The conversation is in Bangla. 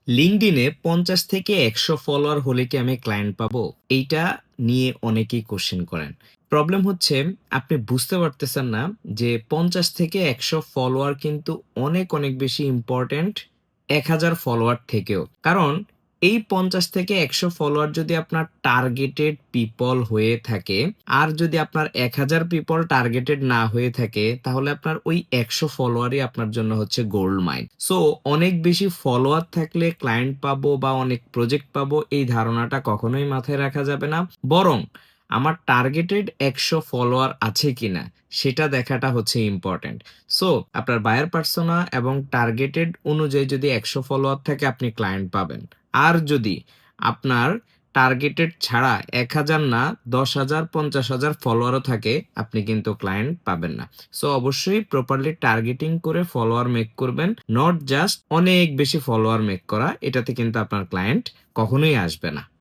লিঙ্কডইনে ৫০ থেকে ১০০ ফলোয়ার হলে কি আমি ক্লায়েন্ট পাবো? এইটা নিয়ে অনেকেই কোয়েশ্চেন করেন। প্রবলেম হচ্ছে আপনি বুঝতে পারতেছেন না যে ৫০ থেকে ১০০ ফলোয়ার কিন্তু অনেক বেশি ইম্পোর্টেন্ট ১,০০০ ফলোয়ার থেকেও। কারণ এই ৫০ থেকে ১০০ ফলোয়ার যদি আপনার টার্গেটেড পিপল হয়ে থাকে, আর যদি আপনার ১,০০০ পিপল টার্গেটেড না হয়ে থাকে, তাহলে আপনার ওই ১০০ ফলোয়ারই আপনার জন্য হচ্ছে গোল্ড মাইন। সো অনেক বেশি ফলোয়ার থাকলে ক্লায়েন্ট পাবো বা অনেক প্রজেক্ট পাবো এই ধারণাটা কখনোই মাথায় রাখা যাবে না। বরং আমার টার্গেটেড ১০০ ফলোয়ার আছে কিনা সেটা দেখাটা হচ্ছে ইম্পোর্টেন্ট। সো আপনার বায়ার পার্সোনা এবং টার্গেটেড অনুযায়ী যদি ১০০ ফলোয়ার থাকে আপনি ক্লায়েন্ট পাবেন। আর যদি আপনার টার্গেটেড ছাড়া ১,০০০ না ১০,০০০, ৫০,০০০ ফলোয়ারও থাকে আপনি কিন্তু ক্লায়েন্ট পাবেন না। সো অবশ্যই প্রপারলি টার্গেটিং করে ফলোয়ার মেক করবেন। নট জাস্ট অনেক বেশি ফলোয়ার মেক করা। এটাতে কিন্তু আপনার ক্লায়েন্ট কখনোই আসবে না।